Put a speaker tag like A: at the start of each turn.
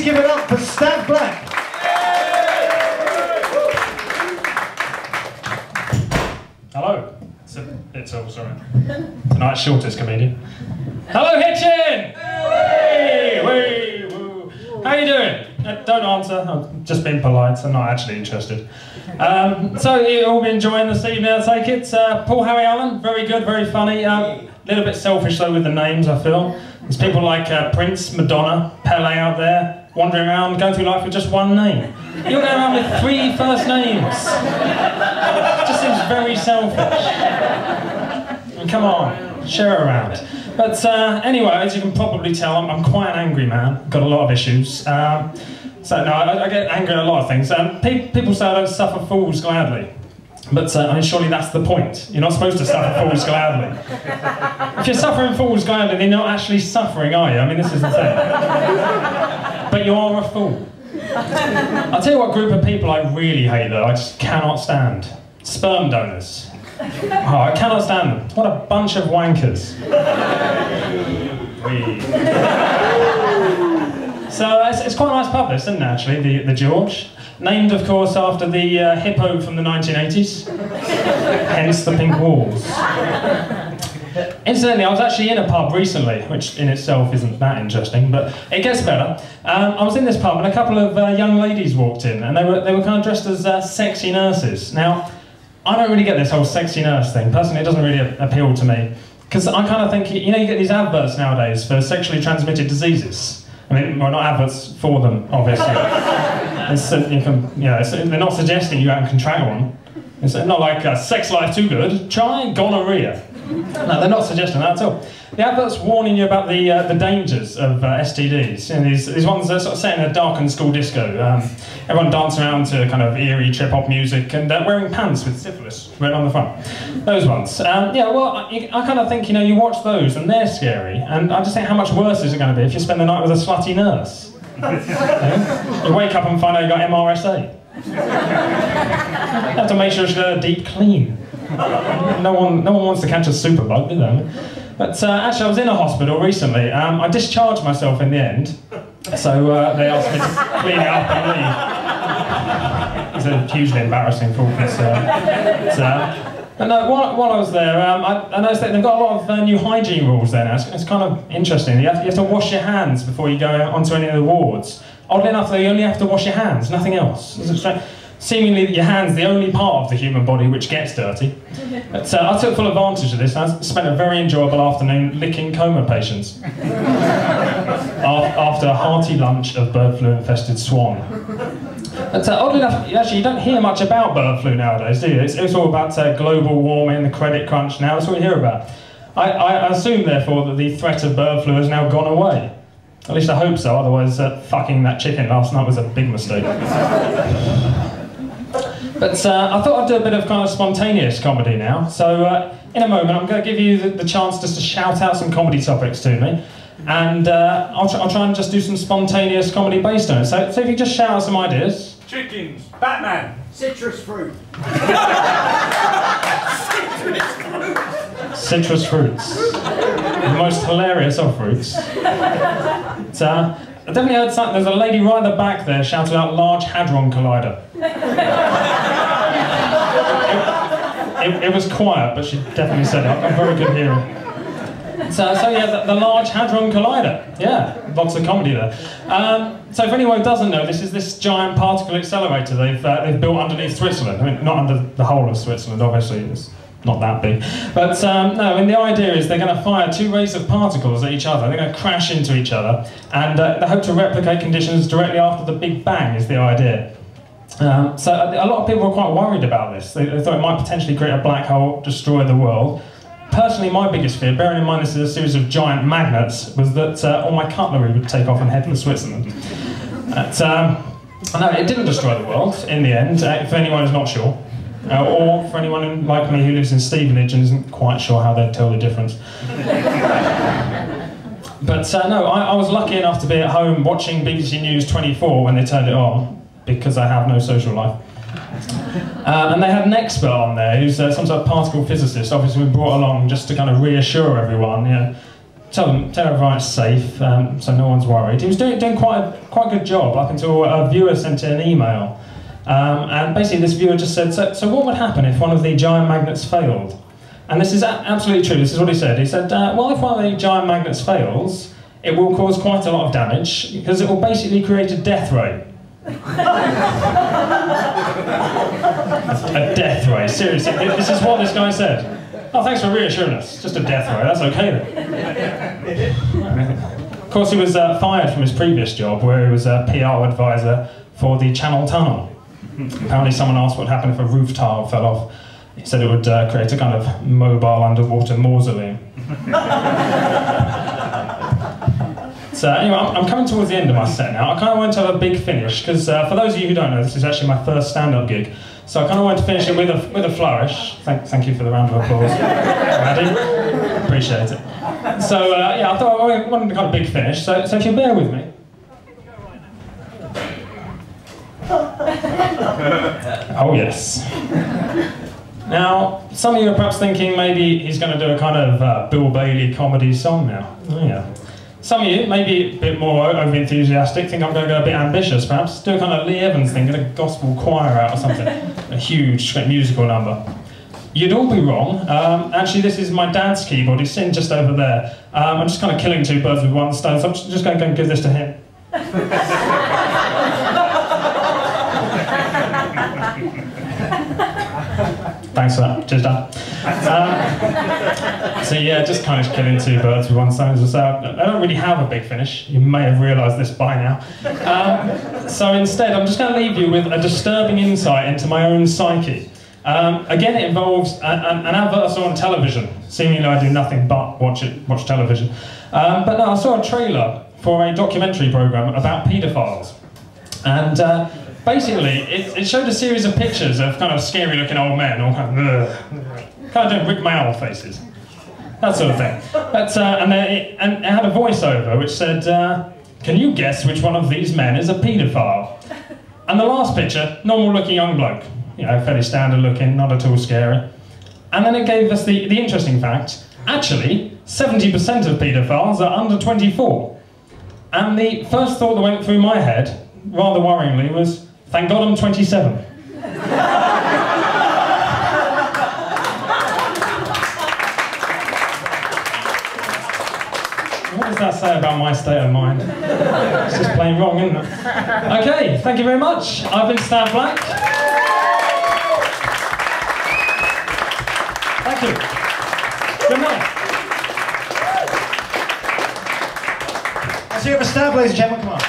A: Please give it up for Stav Black.
B: Hello. Sorry. Tonight's shortest comedian. Hello, Hitchin! Hey! Hey! Woo. How you doing? Don't answer. I'm just being polite. I'm not actually interested. So you all been enjoying this evening, I take it. Paul Harry Allen, very good, very funny. A little bit selfish though with the names, I feel. There's people like Prince, Madonna, Pele out there, wandering around, going through life with just one name. You're going around with 3 first names. It just seems very selfish. And come on, share around. But anyway, as you can probably tell, I'm quite an angry man. Got a lot of issues. So no, I get angry at a lot of things. People say I don't suffer fools gladly. But I mean, surely that's the point. You're not supposed to suffer fools gladly. If you're suffering fools gladly, then you're not actually suffering, are you? I mean, this is the thing. But you are a fool. I'll tell you what group of people I really hate, though. I just cannot stand. Sperm donors. Oh, I cannot stand them. What a bunch of wankers. So it's quite a nice pub, this, isn't it, actually, the George. Named, of course, after the hippo from the 1980s. Hence the pink walls. Incidentally, I was actually in a pub recently, which in itself isn't that interesting, but it gets better. I was in this pub and a couple of young ladies walked in, and they were kind of dressed as sexy nurses. Now, I don't really get this whole sexy nurse thing. Personally, it doesn't really appeal to me. Because I kind of think, you know, you get these adverts nowadays for sexually transmitted diseases. I mean, well, not adverts for them, obviously. They're not suggesting you can contract one. It's not like sex life too good, try gonorrhea. No, they're not suggesting that at all. The advert's warning you about the dangers of STDs. You know, these ones that are sort of set in a darkened school disco. Everyone dancing around to kind of eerie trip-hop music and wearing pants with syphilis right on the front. Those ones. Yeah, well, I kind of think, you know, you watch those and they're scary, and I just think how much worse is it going to be if you spend the night with a slutty nurse? You wake up and find out you got MRSA. You have to make sure she's got a deep clean. No one wants to catch a superbug, do they? But actually, I was in a hospital recently. I discharged myself in the end, so they asked me to clean it up and leave. It's a hugely embarrassing thought. But no, while I was there, I noticed that they've got a lot of new hygiene rules there now. It's kind of interesting. You have to wash your hands before you go onto any of the wards. Oddly enough, though, you only have to wash your hands, nothing else. Seemingly, your hand's the only part of the human body which gets dirty. But I took full advantage of this. I spent a very enjoyable afternoon licking coma patients. After a hearty lunch of bird flu-infested swan. But oddly enough, actually, you don't hear much about bird flu nowadays, do you? It's all about global warming, the credit crunch now. That's what you hear about. I assume, therefore, that the threat of bird flu has now gone away. At least I hope so, otherwise fucking that chicken last night was a big mistake. But I thought I'd do a bit of kind of spontaneous comedy now. So in a moment, I'm going to give you the chance just to shout out some comedy topics to me. And I'll try and just do some spontaneous comedy based on it. So if you just shout out some ideas.
C: Chickens, Batman, citrus fruit.
B: Citrus fruits. The most hilarious of fruits. I definitely heard something. There's a lady right at the back there shouting out Large Hadron Collider. It was quiet, but she definitely said it. I'm very good hearing. So yeah, the Large Hadron Collider. Yeah, lots of comedy there. So if anyone doesn't know, this giant particle accelerator they've built underneath Switzerland. I mean, not under the whole of Switzerland, obviously. It's not that big. But no, I mean, the idea is they're going to fire 2 rays of particles at each other. They're going to crash into each other, and they hope to replicate conditions directly after the Big Bang is the idea. So a lot of people were quite worried about this. They thought it might potentially create a black hole, destroy the world. Personally, my biggest fear, bearing in mind this is a series of giant magnets, was that all my cutlery would take off and head for Switzerland. No, it didn't destroy the world in the end, for anyone who's not sure. Or for anyone like me who lives in Stevenage and isn't quite sure how they'd tell the difference. But no, I was lucky enough to be at home watching BBC News 24 when they turned it on, because I have no social life. And they had an expert on there who's some sort of particle physicist, obviously been brought along just to kind of reassure everyone, you know, tell everyone it's safe, so no one's worried. He was doing quite a good job up until a viewer sent in an email. And basically this viewer just said, so what would happen if one of the giant magnets failed? And this is absolutely true, this is what he said. He said, well, if one of the giant magnets fails, it will cause quite a lot of damage, because it will basically create a death ray. A death ray, seriously, this is what this guy said. Oh, thanks for reassuring us, just a death ray, that's okay then. Of course, he was fired from his previous job, where he was a PR advisor for the Channel Tunnel. Apparently someone asked what happened if a roof tile fell off. He said it would create a kind of mobile underwater mausoleum. So anyway, I'm coming towards the end of my set now. I kind of wanted to have a big finish, because for those of you who don't know, this is actually my first stand-up gig. So I kind of wanted to finish it with a flourish. Thank you for the round of applause, Maddie. Appreciate it. So yeah, I thought I wanted to kind of big finish, so if you bear with me. Oh yes. Now, some of you are perhaps thinking maybe he's going to do a kind of Bill Bailey comedy song now. Oh yeah. Some of you, maybe a bit more over-enthusiastic, think I'm going to go a bit ambitious perhaps, do a kind of Lee Evans thing, get a gospel choir out or something, a huge musical number. You'd all be wrong. Actually, this is my dad's keyboard, he's sitting just over there. I'm just kind of killing two birds with one stone, so I'm just going to go and give this to him. Thanks for that, cheers Dad. So yeah, just kind of killing two birds with one stone. So I don't really have a big finish, you may have realised this by now. So instead I'm just going to leave you with a disturbing insight into my own psyche. Again, it involves an advert I saw on television. Seemingly I do nothing but watch television. But no, I saw a trailer for a documentary programme about paedophiles. And basically, it showed a series of pictures of kind of scary-looking old men, all kind of doing Rick Mayall faces, that sort of thing. But, and it had a voiceover which said, "Can you guess which one of these men is a paedophile?" And the last picture, normal-looking young bloke, you know, fairly standard-looking, not at all scary. And then it gave us the interesting fact: actually, 70% of paedophiles are under 24. And the first thought that went through my head, rather worryingly, was, thank God I'm 27. What does that say about my state of mind? It's just plain wrong, isn't it? Okay, thank you very much. I've been Stav Black. Thank you. Good night.
C: Let's hear it for Stav, ladies and gentlemen, come on.